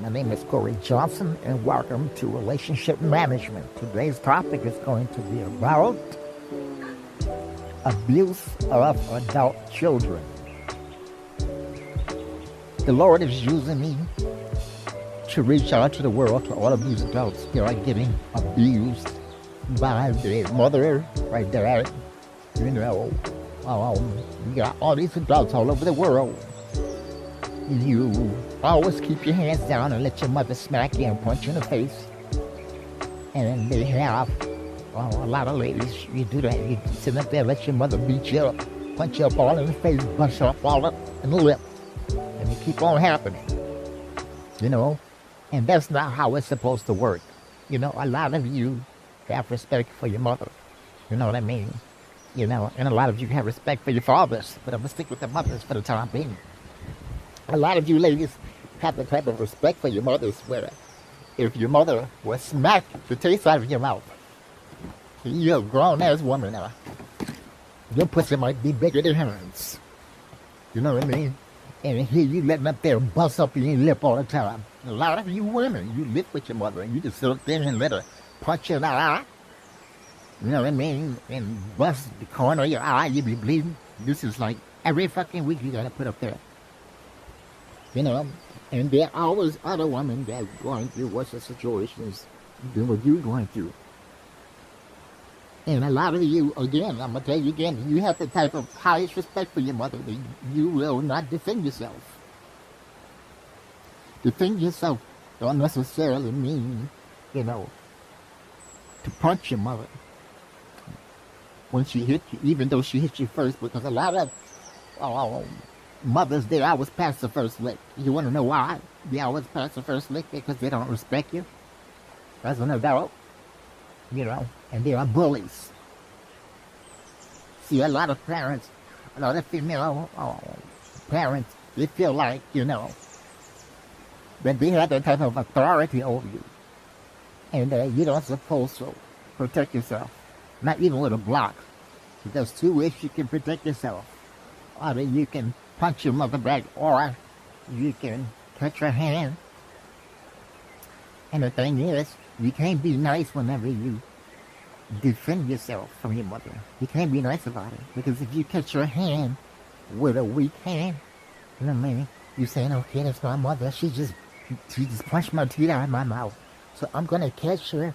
My name is Corey Johnson, and welcome to Relationship Management. Today's topic is going to be about abuse of adult children. The Lord is using me to reach out to the world, to all of these adults who are getting abused by their mother, right there. You know, you got all these adults all over the world. You always keep your hands down and let your mother smack you and punch you in the face. And they have a lot of ladies, you do that. You sit up there, let your mother beat you up, punch you up all in the face, punch you up all up in the lip. And it keep on happening. You know? And that's not how it's supposed to work. You know, a lot of you have respect for your mother. You know what I mean? You know, and a lot of you have respect for your fathers. But I'm going to stick with the mothers for the time being. A lot of you ladies have the type of respect for your mothers where if your mother was smack the taste out of your mouth, you're a grown-ass woman now. Your pussy might be bigger than hers. You know what I mean? And here you letting up there bust up your lip all the time. A lot of you women, you live with your mother and you just sit up there and let her punch you in the eye. You know what I mean? And bust the corner of your eye, you be bleeding. This is like every fucking week you gotta put up there. You know, and there are always other women that are going through worse situations than what you're going through. And a lot of you, again, I'm going to tell you again, you have the type of highest respect for your mother that you will not defend yourself. Defend yourself don't necessarily mean, you know, to punch your mother when she hit you, even though she hit you first, because a lot of mothers, they always pass the first lick. You want to know why? They always pass the first lick because they don't respect you as an adult, you know, and they are bullies. See, a lot of parents, a lot of female parents, they feel like, you know, that they have that type of authority over you. And you don't supposed to protect yourself, not even with a block. There's two ways you can protect yourself. Either you can punch your mother back, or you can touch her hand. And the thing is, you can't be nice whenever you defend yourself from your mother. You can't be nice about it, because if you catch her hand with a weak hand, you know what I mean? You saying, okay, that's my mother. She just punched my teeth out of my mouth, so I'm gonna catch her.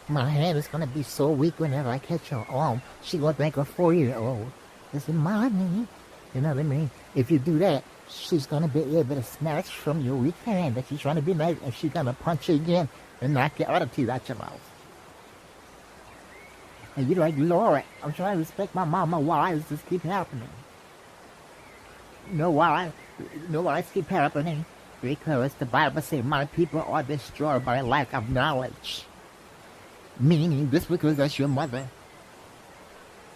My hand is gonna be so weak whenever I catch her arm. She gonna think a 4-year-old. This is mommy. You know what I mean? If you do that, she's going to be able to snatch from your weak hand that she's trying to be nice, and she's going to punch you again and knock your other teeth out your mouth. And you're like, Lord, I'm trying to respect my mama. Why does this keep happening? You know why? You know why it keeps happening? Because the Bible says, my people are destroyed by lack of knowledge. Meaning, just because that's your mother,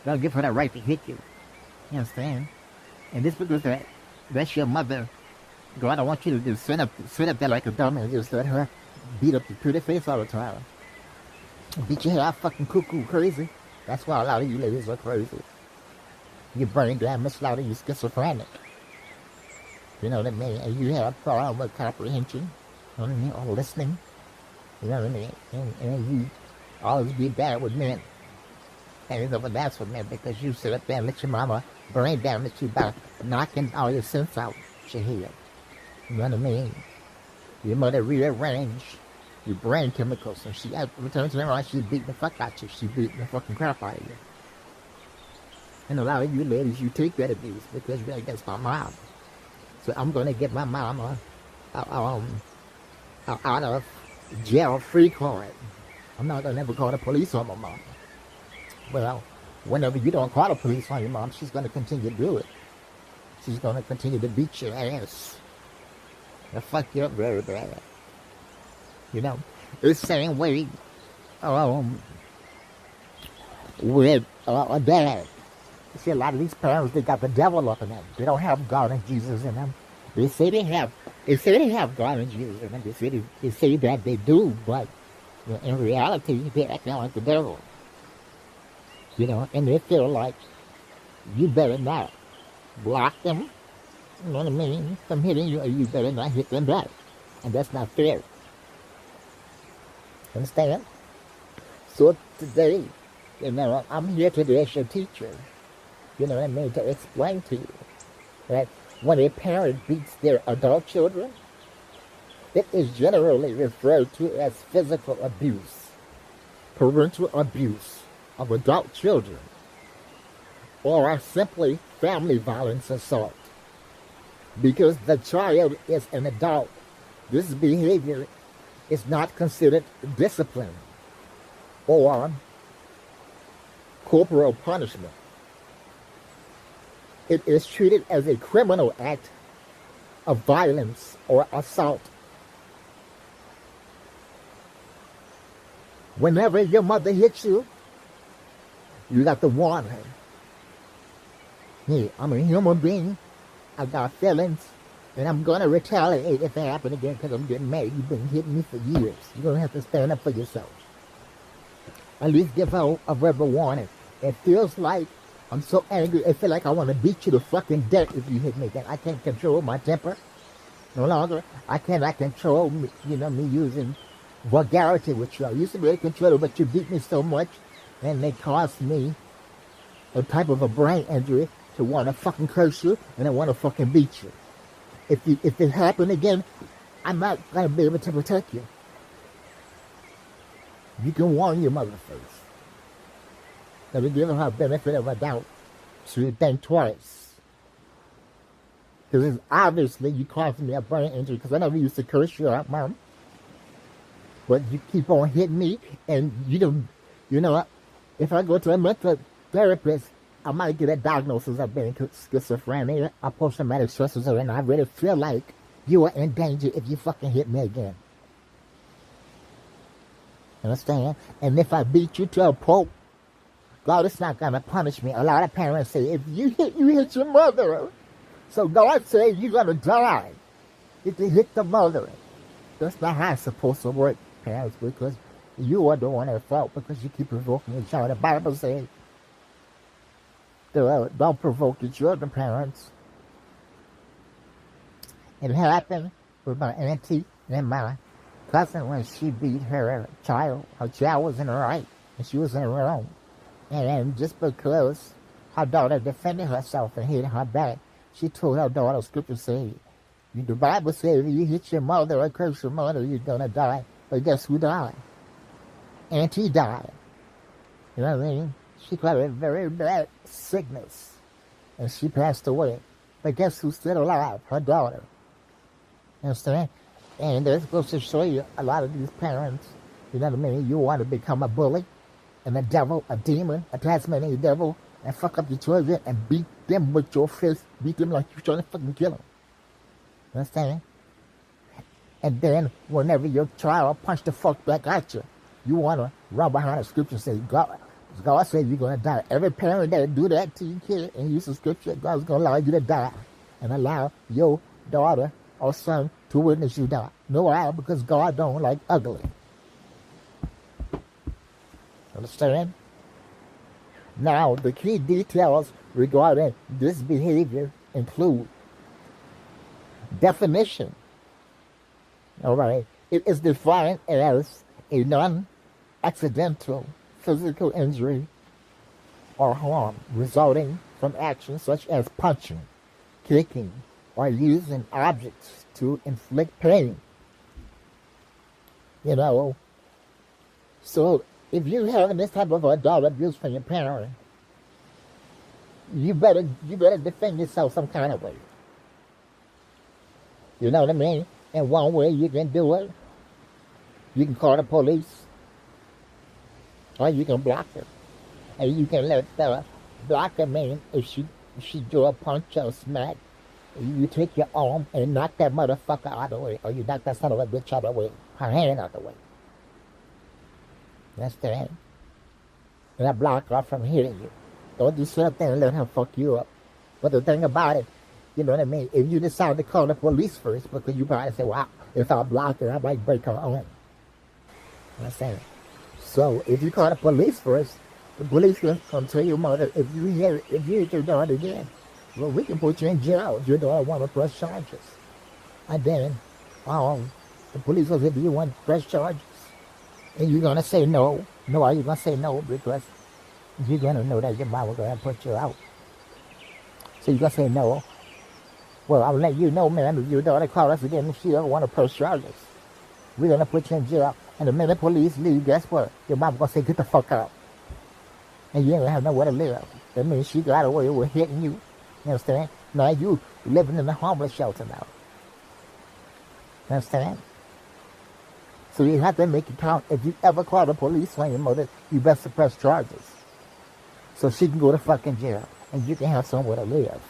don't give her the right to hit you. You understand? And this because that's your mother, God, I want you to just sit up there like a dummy and just let her beat up your pretty face all the time. Beat your head out fucking cuckoo crazy. That's why a lot of you ladies are crazy. Your brain damaged, a lot of you schizophrenic. You know what I mean? And you have a problem with comprehension, you know what I mean, or listening. You know what I mean? And you always be bad with men. And it's over that's for men, because you sit up there and let your mama brain damage you by knocking all your sense out your head. You know what I mean? Your mother rearranged your brain chemicals, and she returns around, she's beating the fuck out you. She's beating the fucking crap out of you. And a lot of you ladies, you take that abuse because you're against my mom. So I'm going to get my mama out of jail free card. I'm not going to ever call the police on my mom. Well, whenever you don't call the police on your mom, she's going to continue to do it. She's going to continue to beat your ass. And fuck you up very bad. You know, it's the same way with a dad. You see, a lot of these parents, they got the devil up in them. They don't have God and Jesus in them. They say they have God and Jesus in them. They say that they do, but you know, in reality, they're acting like the devil. You know, and they feel like you better not block them, you know what I mean, from hitting you, or you better not hit them back. And that's not fair. Understand? So today, I'm here today as your teacher. You know what I mean? To explain to you that when a parent beats their adult children, it is generally referred to as physical abuse, parental abuse of adult children, or simply family violence assault. Because the child is an adult, this behavior is not considered discipline or corporal punishment. It is treated as a criminal act of violence or assault. Whenever your mother hits you, you got to warn her. Hey, I'm a human being. I got feelings, and I'm going to retaliate if it happens again because I'm getting mad. You've been hitting me for years. You're going to have to stand up for yourself. At least give her a verbal warning. It feels like I'm so angry. I feel like I want to beat you to fucking death if you hit me again. I can't control my temper no longer. I cannot control, me using vulgarity with you. I used to be able to control it, but you beat me so much, and they caused me a type of a brain injury to want to fucking curse you and I want to fucking beat you. If it happened again, I'm not going to be able to protect you. You can warn your mother first. Let me give her a benefit of a doubt. She would think twice. Because obviously you caused me a brain injury because I never used to curse you out, Mom. But you keep on hitting me and you know what? If I go to a mental therapist, I might get a diagnosis of being schizophrenia or post-traumatic stress disorder, and I really feel like you are in danger if you fucking hit me again. Understand? And if I beat you to a pulp, God is not going to punish me. A lot of parents say, if you hit your mother. So God says you're going to die if you hit the mother. That's not how it's supposed to work, parents, because you are the one at fault because you keep provoking your child. The Bible says, don't provoke your children, parents. It happened with my auntie and my cousin when she beat her child. Her child was in the right and she was in the wrong. And then just because her daughter defended herself and hit her back, she told her daughter, scripture said, the Bible says if you hit your mother or curse your mother, you're going to die. But guess who died? Auntie died. You know what I mean? She got a very bad sickness, and she passed away. But guess who's still alive? Her daughter. You understand? And this goes to show you a lot of these parents, you know what I mean? You want to become a bully, and a devil, a demon, a Tasmanian devil, and fuck up your children and beat them with your fist, beat them like you're trying to fucking kill them. You understand? And then, whenever your child punch the fuck back at you, you want to run behind the scripture and say, God said you're going to die. Every parent that do that to your kid and use the scripture, God's going to allow you to die and allow your daughter or son to witness you die. No why? Because God don't like ugly. Understand? Now, the key details regarding this behavior include definition. All right. It is defined as a non-accidental physical injury or harm resulting from actions such as punching, kicking, or using objects to inflict pain. You know, so if you're having this type of adult abuse from your parent, you better defend yourself some kind of way. You know what I mean? And one way you can do it, you can call the police. Or you can block her. And you can let the blocker mean if she do a punch or smack, you take your arm and knock that motherfucker out of the way. Or you knock that son of a bitch out of the way. Her hand out of the way. That's the end. And that block her from hitting you. Don't just sit up there and let her fuck you up. But the thing about it, you know what I mean? If you decide to call the police first, because you probably say, well, if I block her, I might break her arm. Understand? So if you call the police first, the police will come tell your mother, if you hit your daughter again, well, we can put you in jail. Your daughter want to press charges. And then, The police will say, do you want to press charges? And you're going to say no. No, are you going to say no? Because you're going to know that your mom will go ahead and put you out. So you're going to say no. Well, I'll let you know, man, if your daughter calls us again and she doesn't want to press charges, we're going to put you in jail. And the minute police leave, guess what? Your mom going to say, get the fuck out. And you ain't going to have nowhere to live. That means she got away with hitting you. You understand? Now you living in a homeless shelter now. You understand? So you have to make it count. If you ever call the police on your mother, you best suppress charges. So she can go to fucking jail. And you can have somewhere to live.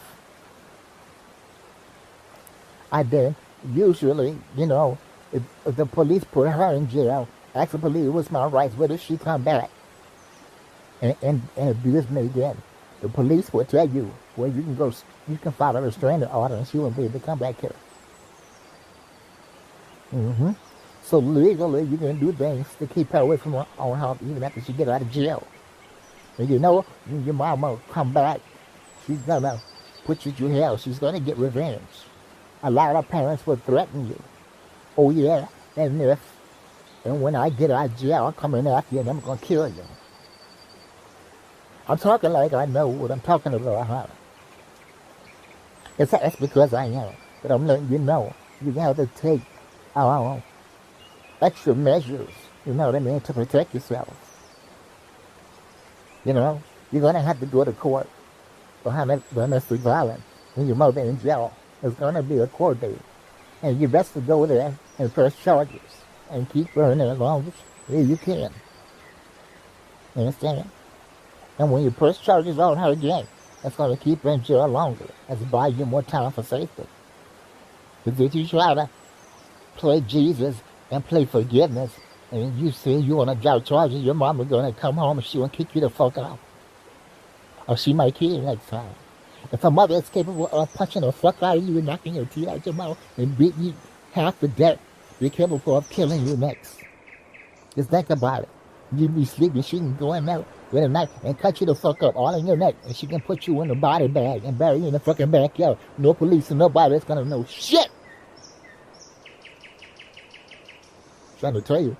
I did. Usually, you know, if the police put her in jail, ask the police, what's my rights? Where does she come back? And abuse me again. The police will tell you where you can go. You can file a restraining order and she won't be able to come back here. So legally, you can do things to keep her away from her own house even after she get out of jail. And you know, your mom will come back. She's going to put you through hell. She's going to get revenge. A lot of parents will threaten you. Oh yeah, and when I get out of jail, I'll come in after you and I'm going to kill you. I'm talking like I know what I'm talking about, huh? That's because I know. But I'm letting you know. You have to take extra measures, you know what I mean, to protect yourself. You know, you're going to have to go to court for domestic violence. When your mother in jail, there's going to be a court date. And you best to go there and press charges and keep burning as long as you can. You understand? And when you press charges on her again, that's going to keep her in jail longer. That's buy you more time for safety. Because if you try to play Jesus and play forgiveness, and you say you want to drop charges, your mom is going to come home and she will kick you the fuck out. Or she might kill you next time. If a mother is capable of punching the fuck out of you and knocking your teeth out your mouth and beating you half to death, be capable of killing you next. Just think about it. You be sleeping, she can go in there with a knife and cut you the fuck up all in your neck, and she can put you in a body bag and bury you in the fucking backyard. No police and nobody that's gonna know shit. Trying to tell you.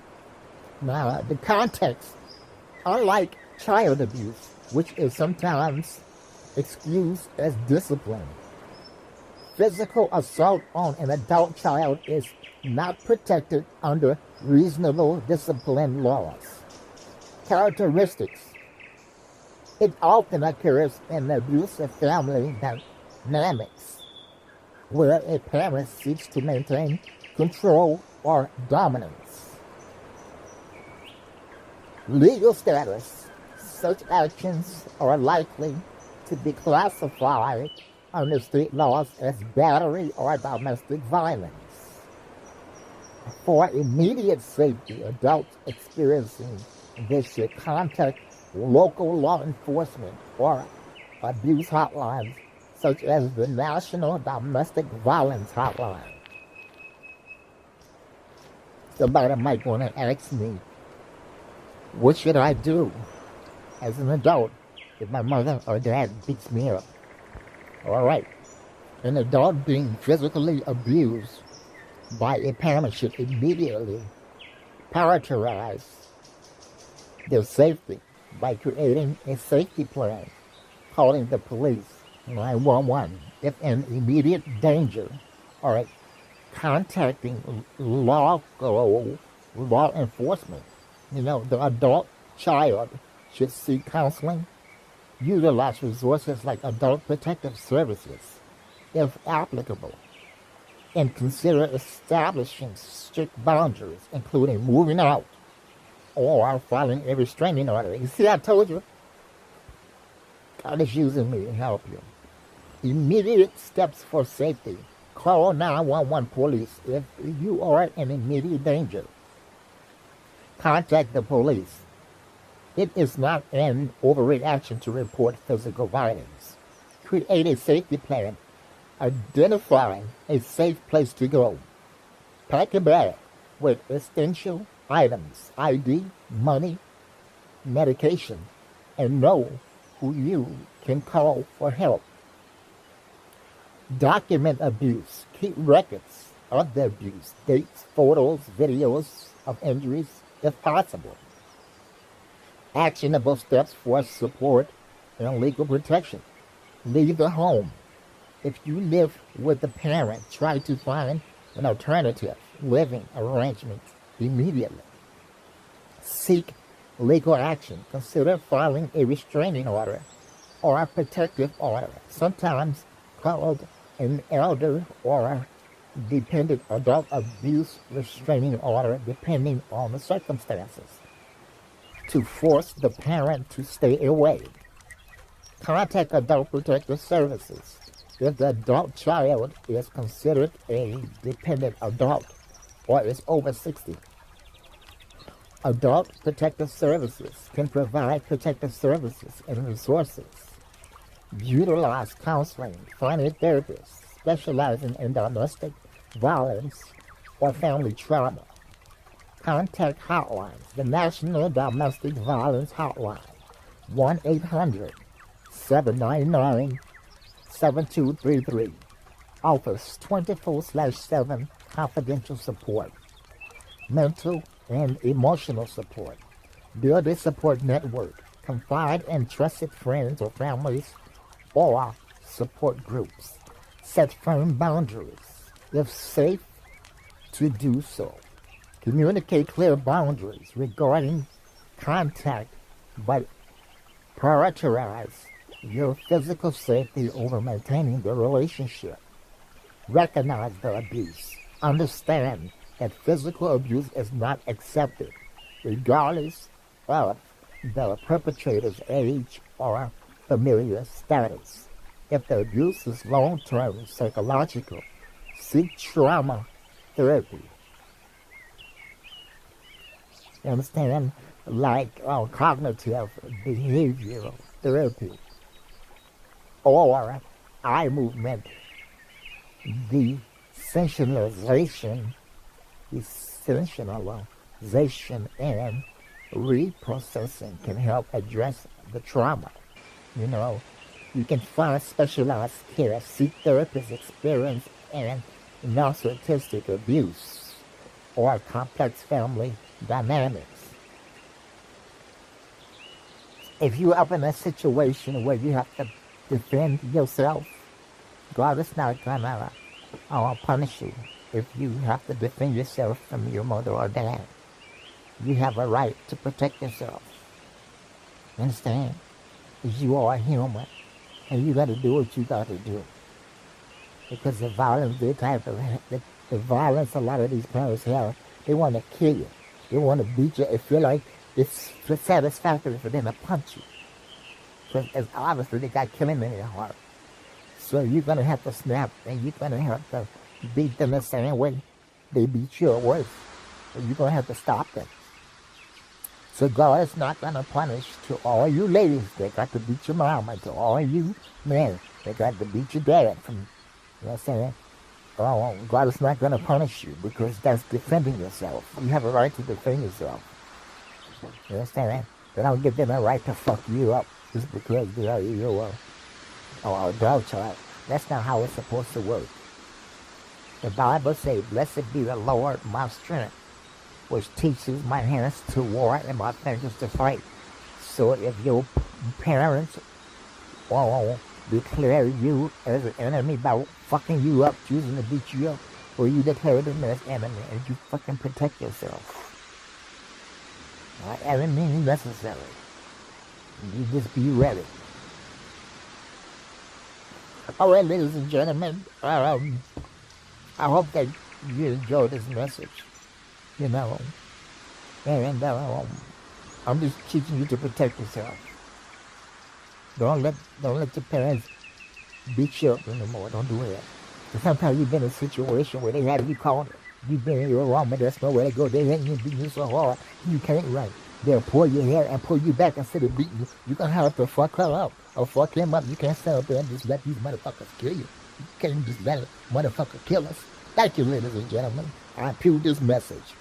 Now, the context, unlike child abuse, which is sometimes excused as discipline, physical assault on an adult child is not protected under reasonable discipline laws. Characteristics. It often occurs in abusive family dynamics, where a parent seeks to maintain control or dominance. Legal status. Such actions are likely to be classified under state laws as battery or domestic violence. For immediate safety, adults experiencing this should contact local law enforcement or abuse hotlines, such as the National Domestic Violence Hotline. Somebody might want to ask me, what should I do as an adult if my mother or dad beats me up? All right, an adult being physically abused by a parent should immediately prioritize their safety by creating a safety plan, calling the police, 911, if in immediate danger, all right, contacting law enforcement. You know, the adult child should seek counseling, utilize resources like adult protective services, if applicable, and consider establishing strict boundaries, including moving out or filing a restraining order. You see, I told you, God is using me to help you. Immediate steps for safety. Call 911 police if you are in immediate danger. Contact the police. It is not an overreaction to report physical violence. Create a safety plan. Identify a safe place to go. Pack a bag with essential items, ID, money, medication, and know who you can call for help. Document abuse. Keep records of the abuse, dates, photos, videos of injuries, if possible. Actionable steps for support and legal protection. Leave the home. If you live with a parent, try to find an alternative living arrangement immediately. Seek legal action. Consider filing a restraining order or a protective order, sometimes called an elder or dependent adult abuse restraining order, depending on the circumstances, to force the parent to stay away. Contact Adult Protective Services if the adult child is considered a dependent adult or is over 60. Adult Protective Services can provide protective services and resources. Utilize counseling, find a therapist specializing in domestic violence or family trauma. Contact hotlines, the National Domestic Violence Hotline, 1-800-799-7233. Offers 24/7 confidential support, mental and emotional support. Build a support network. Confide in trusted friends or families or support groups. Set firm boundaries, if safe to do so. Communicate clear boundaries regarding contact, but prioritize your physical safety over maintaining the relationship. Recognize the abuse. Understand that physical abuse is not accepted, regardless of the perpetrator's age or familial status. If the abuse is long-term psychological, seek trauma therapy. You understand? Like cognitive behavioral therapy or eye movement desensitization and reprocessing can help address the trauma. You know, you can find specialized care, seek therapists experienced in narcissistic abuse or complex family dynamics. If you're up in a situation where you have to defend yourself, God is not gonna punish you if you have to defend yourself from your mother or dad. You have a right to protect yourself. Understand? Because you are a human, and you got to do what you got to do. Because the violence, the violence a lot of these parents have, they want to kill you. They want to beat you. It feel like it's satisfactory for them to punch you. Because it's obviously they got killing in their heart. So you're going to have to snap, and you're going to have to beat them the same way they beat you or worse. So you're going to have to stop them. So God is not going to punish to all you ladies that got to beat your mom, and to all you men that got to beat your dad. You know what I'm saying? God is not going to punish you because that's defending yourself. You have a right to defend yourself. You understand? They don't give them a right to fuck you up just because you're a dog child. That's not how it's supposed to work. The Bible says, "Blessed be the Lord, my strength, which teaches my hands to war and my fingers to fight." So if your parents declare you as an enemy by fucking you up, choosing to beat you up, or you declare them as enemy, and you fucking protect yourself. Every means necessary. You just be ready. All right, ladies and gentlemen, I hope that you enjoyed this message. You know, and I'm just teaching you to protect yourself. Don't let your parents beat you up anymore. Don't do that. Because sometimes you've been in a situation where they have you caught. You've been in your wrong, but there's nowhere to go. They ain't even beating you so hard you can't run. They'll pull your hair and pull you back instead of beating you. You're gonna have to fuck her up or fuck him up. You can't stand up there and just let these motherfuckers kill you. You can't just let a motherfucker kill us. Thank you, ladies and gentlemen. I approve this message.